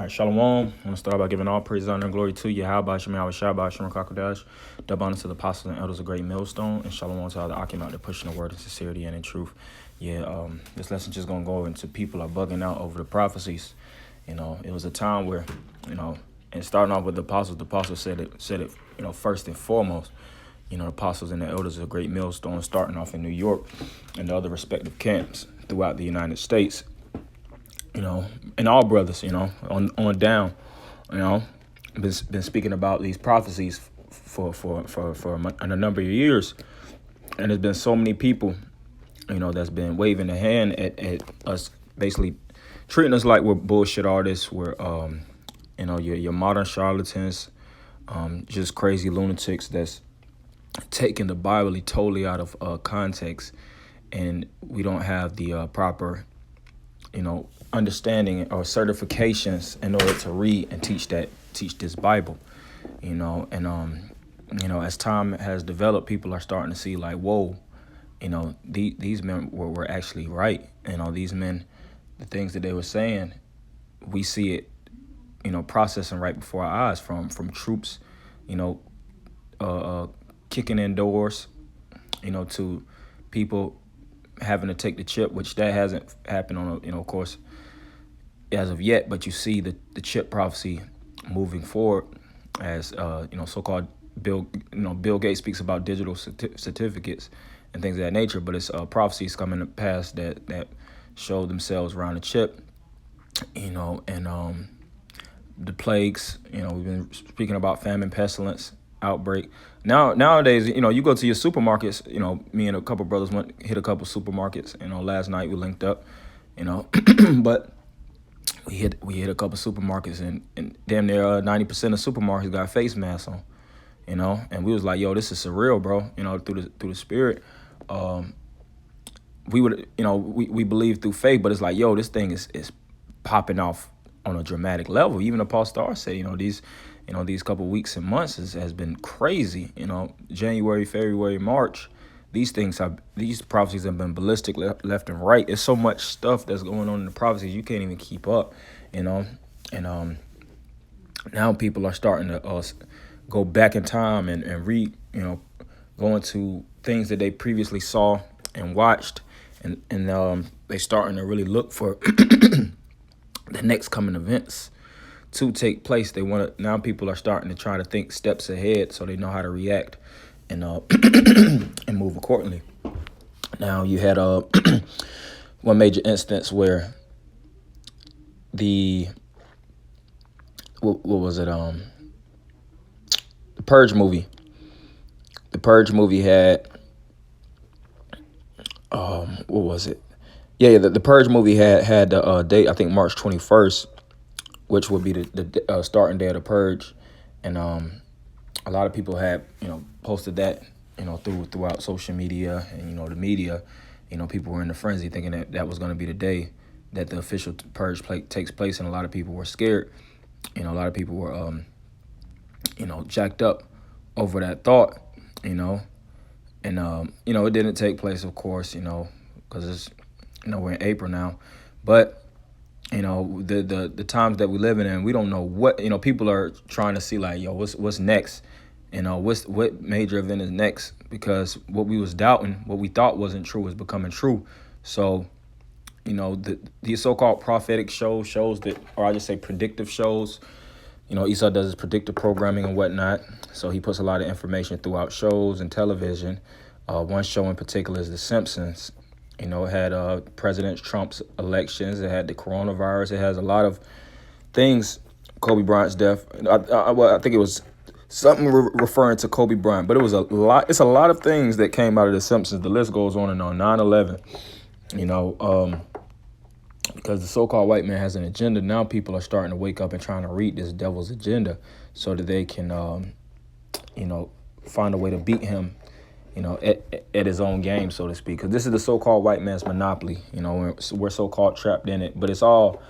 All right, Shalom. I want to start by giving all praise, honor, and glory to you. How about Shemai, Shabbat, Shem Kakodash, double honor to the apostles and elders of Great Millstone, and Shalom to all the Akim out there pushing the word in sincerity and in truth. This lesson just gonna go into people are bugging out over the prophecies. It was a time where, and starting off with the apostles said it, first and foremost. The apostles and the elders of Great Millstone, starting off in New York and the other respective camps throughout the United States. And all brothers, on down, been speaking about these prophecies for a number of years, and there's been so many people, that's been waving a hand at us, basically treating us like we're bullshit artists, we're your modern charlatans, just crazy lunatics that's taking the Bible totally out of context, and we don't have the proper understanding or certifications in order to read and teach this Bible, as time has developed, people are starting to see like, whoa, these men were actually right. These men, the things that they were saying, we see it, processing right before our eyes from troops, kicking in doors, to people having to take the chip, which that hasn't happened on of course, as of yet, but you see the chip prophecy moving forward as so-called Bill Gates speaks about digital certificates and things of that nature, but it's prophecies coming to pass that show themselves around the chip, and the plagues, we've been speaking about famine, pestilence, outbreak. Nowadays, you go to your supermarkets, me and a couple brothers hit a couple supermarkets, last night we linked up, but we hit a couple supermarkets, and damn near 90% of supermarkets got face masks on, and we was like, yo, this is surreal, bro, through the spirit. We would, we believe through faith, but it's like, yo, this thing is popping off on a dramatic level. Even Apostle R said, these couple weeks and months has been crazy. January, February, March, these prophecies have been ballistic left and right. There's so much stuff that's going on in the prophecies you can't even keep up, and now people are starting to go back in time and read, go into things that they previously saw and watched, and they starting to really look for the next coming events to take place. They want to, now people are starting to try to think steps ahead so they know how to react and and move accordingly. Now you had one major instance where what was it, the Purge movie. The Purge movie had what was it? Yeah, the Purge movie had the date, I think March 21st, which would be the starting day of the Purge, and a lot of people had posted that throughout social media and the media. People were in a frenzy thinking that was going to be the day that the official Purge takes place, and a lot of people were scared. A lot of people were jacked up over that thought, and it didn't take place, of course, because it's we're in April now, but the times that we live in, we don't know what, people are trying to see like, yo, what's next, what major event is next, because what we was doubting, what we thought wasn't true, is becoming true. So the so-called prophetic shows that, or I just say predictive shows, Esau does his predictive programming and whatnot, so he puts a lot of information throughout shows and television. One show in particular is The Simpsons. It had President Trump's elections. It had the coronavirus. It has a lot of things. Kobe Bryant's death. I think it was something referring to Kobe Bryant, but it was a lot. It's a lot of things that came out of The Simpsons. The list goes on and on. 9/11. Because the so-called white man has an agenda. Now people are starting to wake up and trying to read this devil's agenda so that they can, find a way to beat him, at his own game, so to speak. Because this is the so-called white man's monopoly. We're so-called trapped in it. But it's all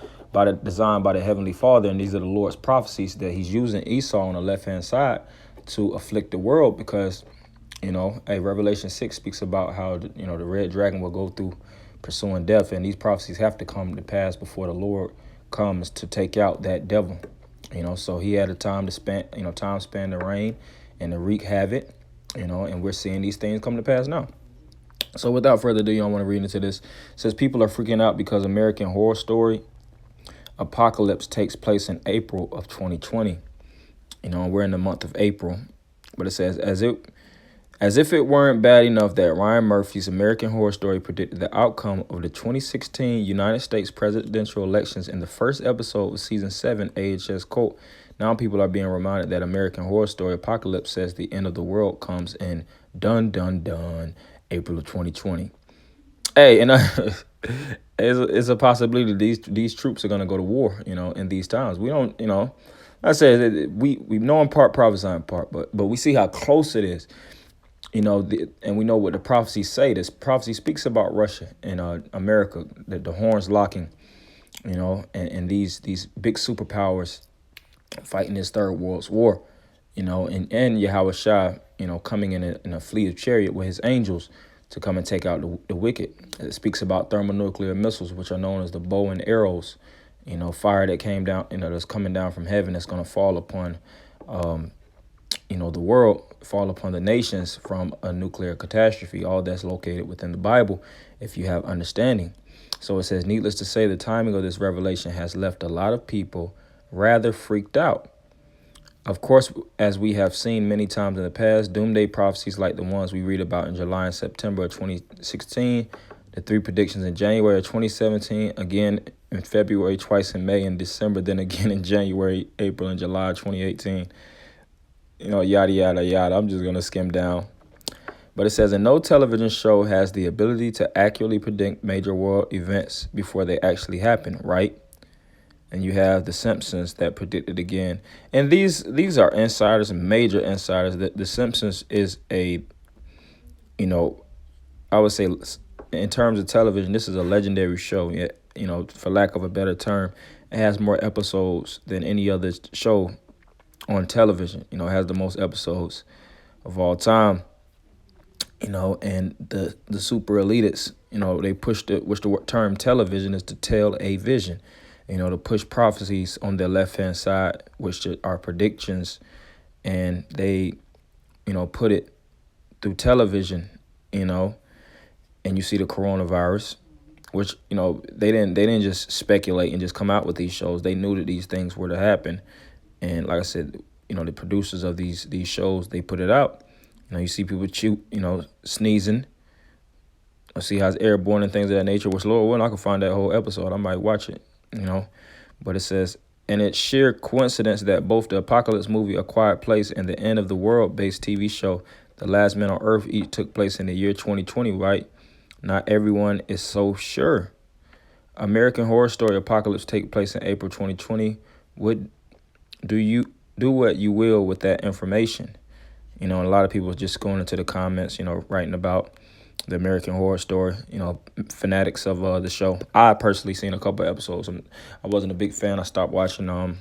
designed by the Heavenly Father, and these are the Lord's prophecies that he's using Esau on the left-hand side to afflict the world. Because, Revelation 6 speaks about how, the red dragon will go through pursuing death, and these prophecies have to come to pass before the Lord comes to take out that devil. So he had a time to spend, time span to reign and to wreak havoc, and we're seeing these things come to pass now. So without further ado, I want to read into this. It says people are freaking out because American Horror Story Apocalypse takes place in April of 2020. We're in the month of April, but it says as if it weren't bad enough that Ryan Murphy's American Horror Story predicted the outcome of the 2016 United States presidential elections in the first episode of season 7 AHS Cult. Now people are being reminded that American Horror Story Apocalypse says the end of the world comes in dun dun dun April of 2020. Hey, and it's a possibility these troops are going to go to war, in these times. We don't, I said we know in part, prophesy in part, but we see how close it is. And we know what the prophecies say. This prophecy speaks about Russia and America, the horns locking, and these big superpowers fighting this third world war, and Yahweh Shai, coming in a fleet of chariot with his angels to come and take out the wicked. It speaks about thermonuclear missiles, which are known as the bow and arrows, fire that came down, that's coming down from heaven that's going to fall upon the world, fall upon the nations from a nuclear catastrophe. All that's located within the Bible, if you have understanding. So it says, needless to say, the timing of this revelation has left a lot of people rather freaked out. Of course, as we have seen many times in the past, doomsday prophecies like the ones we read about in July and September of 2016, the 3 predictions in January of 2017, again in February, twice in May and December, then again in January, April, and July of 2018. Yada, yada, yada. I'm just going to skim down. But it says, no television show has the ability to accurately predict major world events before they actually happen, right? And you have The Simpsons that predicted again. And these are insiders and major insiders. The Simpsons is I would say in terms of television, this is a legendary show. For lack of a better term, it has more episodes than any other show on television. It has the most episodes of all time. And the super elitists, they push which the term television is to tell a vision, to push prophecies on their left-hand side, which are predictions, and they, put it through television, and you see the coronavirus, which, they didn't just speculate and just come out with these shows. They knew that these things were to happen. And like I said, the producers of these shows, they put it out. You see people sneezing. I see how it's airborne and things of that nature, which, Lord willing, I can find that whole episode. I might watch it, But it says, and it's sheer coincidence that both the Apocalypse movie, A Quiet Place, and the End of the World-based TV show, The Last Man on Earth, each took place in the year 2020, right? Not everyone is so sure. American Horror Story Apocalypse take place in April 2020. Do what you will with that information? And a lot of people just going into the comments, writing about the American Horror Story, fanatics of the show. I personally seen a couple episodes. I wasn't a big fan. I stopped watching. I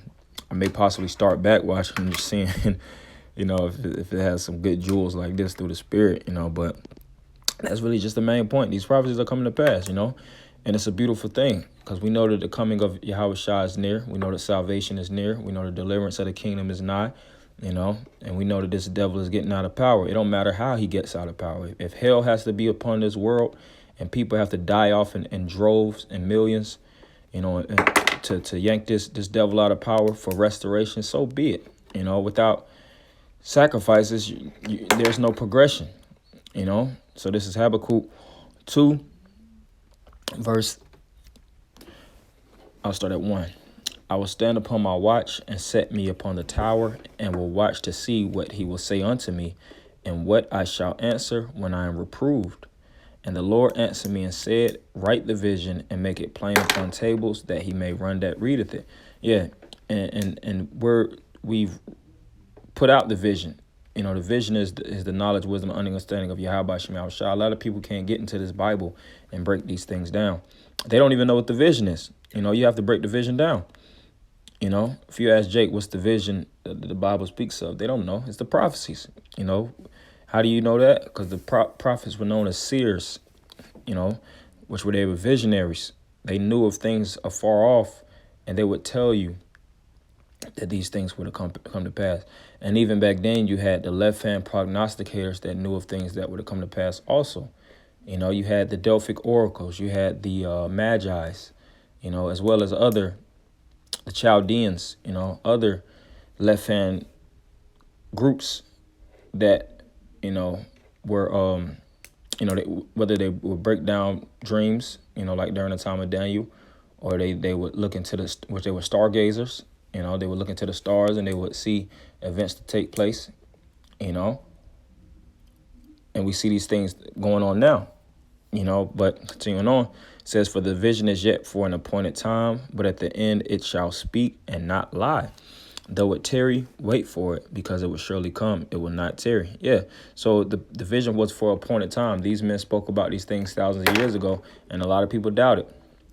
may possibly start back watching and just seeing, if it has some good jewels like this through the spirit, But that's really just the main point. These prophecies are coming to pass, And it's a beautiful thing because we know that the coming of Yahweh Shai is near. We know that salvation is near. We know the deliverance of the kingdom is nigh, and we know that this devil is getting out of power. It don't matter how he gets out of power. If hell has to be upon this world and people have to die off in droves and millions, to yank this devil out of power for restoration, so be it. Without sacrifices, there's no progression, So this is Habakkuk 2. I'll start at 1. I will stand upon my watch and set me upon the tower and will watch to see what he will say unto me and what I shall answer when I am reproved. And the Lord answered me and said, write the vision and make it plain upon tables that he may run that readeth it. Yeah. And we've put out the vision. The vision is the knowledge, wisdom, and understanding of Yahweh Shai. A lot of people can't get into this Bible and break these things down. They don't even know what the vision is. You have to break the vision down. If you ask Jake, what's the vision that the Bible speaks of? They don't know. It's the prophecies. How do you know that? Because the prophets were known as seers, which they were visionaries. They knew of things afar off and they would tell you that these things would have come to pass. And even back then, you had the left hand prognosticators that knew of things that would have come to pass also. You had the Delphic oracles, you had the Magi's, as well as the Chaldeans, other left hand groups that, were, they, whether they would break down dreams, like during the time of Daniel, or they would look into which they were stargazers. They would look into the stars and they would see events to take place, you know, and we see these things going on now, but continuing on, it says, for the vision is yet for an appointed time, but at the end it shall speak and not lie. Though it tarry, wait for it, because it will surely come. It will not tarry. Yeah. So the vision was for appointed time. These men spoke about these things thousands of years ago, and a lot of people doubt it.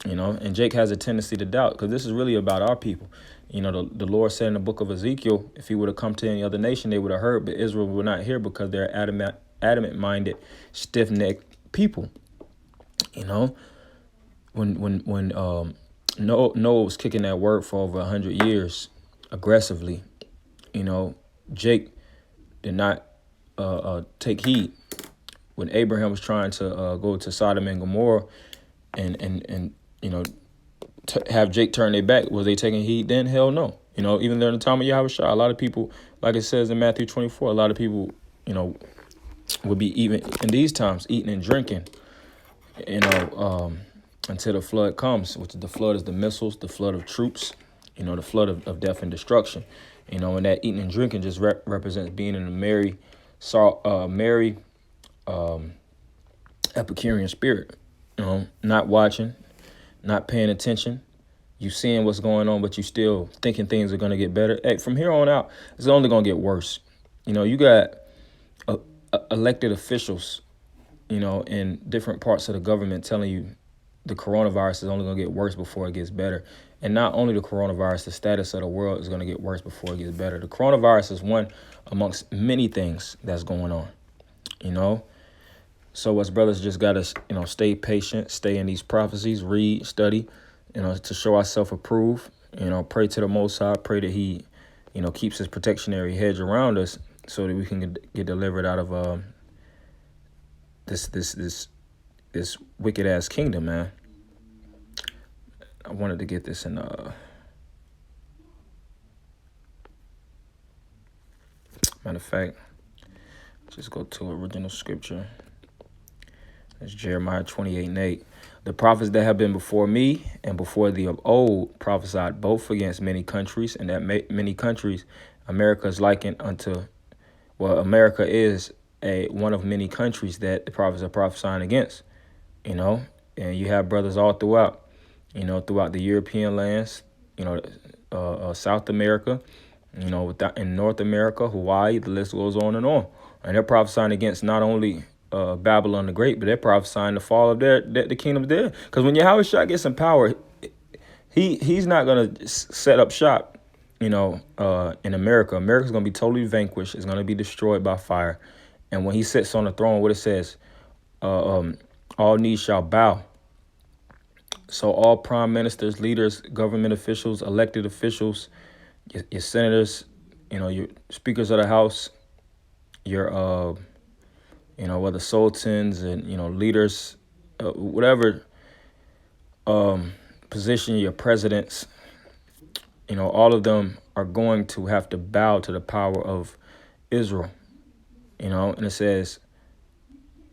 And Jake has a tendency to doubt, because this is really about our people. The Lord said in the book of Ezekiel, if he would have come to any other nation, they would have heard, but Israel would not hear, because they're adamant-minded, stiff-necked people. When Noah was kicking that word for over 100 years aggressively, Jake did not take heed. When Abraham was trying to go to Sodom and Gomorrah and have Jake turn their back, was they taking heed then? Hell no. Even during the time of Yahushua, a lot of people, like it says in Matthew 24, a lot of people, would be even in these times eating and drinking, until the flood comes, which the flood is the missiles, the flood of troops, the flood of death and destruction. And that eating and drinking just represents being in a merry Epicurean spirit, not watching, not paying attention. You seeing what's going on, but you still thinking things are going to get better. Hey, from here on out, it's only going to get worse. You got elected officials, in different parts of the government telling you the coronavirus is only going to get worse before it gets better. And not only the coronavirus, the status of the world is going to get worse before it gets better. The coronavirus is one amongst many things that's going on, So us brothers just got to, stay patient, stay in these prophecies, read, study, to show ourselves approved, pray to the Most High, pray that he, keeps his protectionary hedge around us so that we can get delivered out of this wicked ass kingdom, man. I wanted to get this in matter of fact, just go to original scripture. It's Jeremiah 28:8. The prophets that have been before me and before thee of old prophesied both against many countries, and that many countries America is likened unto. Well, America is one of many countries that the prophets are prophesying against, and you have brothers all throughout, throughout the European lands, South America, in North America, Hawaii, the list goes on. And they're prophesying against not only Babylon the Great, but they're prophesying the fall of the kingdoms there. Because when Yahushua gets in power, he's not going to set up shop, in America. America's going to be totally vanquished. It's going to be destroyed by fire. And when he sits on the throne, what it says, all knees shall bow. So all prime ministers, leaders, government officials, elected officials, your senators, your speakers of the House, your, whether sultans and, leaders, whatever position, your presidents, all of them are going to have to bow to the power of Israel, and it says,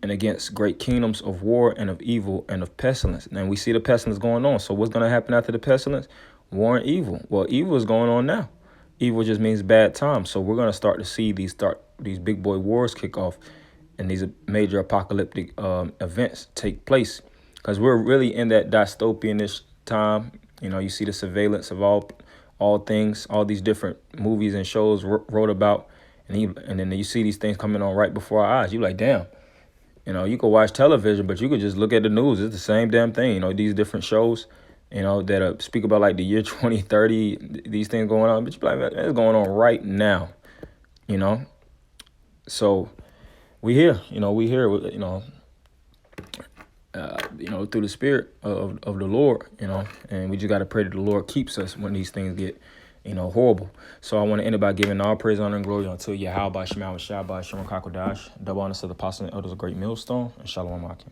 and against great kingdoms of war and of evil and of pestilence. And we see the pestilence going on. So what's going to happen after the pestilence? War and evil. Well, evil is going on now. Evil just means bad times. So we're going to start to see these big boy wars kick off and these major apocalyptic events take place, because we're really in that dystopian-ish time. You see the surveillance of all things, all these different movies and shows wrote about, and then you see these things coming on right before our eyes. You're like, damn. You could watch television, but you could just look at the news. It's the same damn thing. These different shows, that speak about like the year 2030, these things going on. But you're like, man, it's going on right now, So we here, through the spirit of the Lord, and we just got to pray that the Lord keeps us when these things get, horrible. So I want to end it by giving all praise, honor, and glory unto Yahweh, Shema, Shabbat, Shalom, Kakodash, double honor to the apostle and elders of Great Millstone, and Shalom, Akim.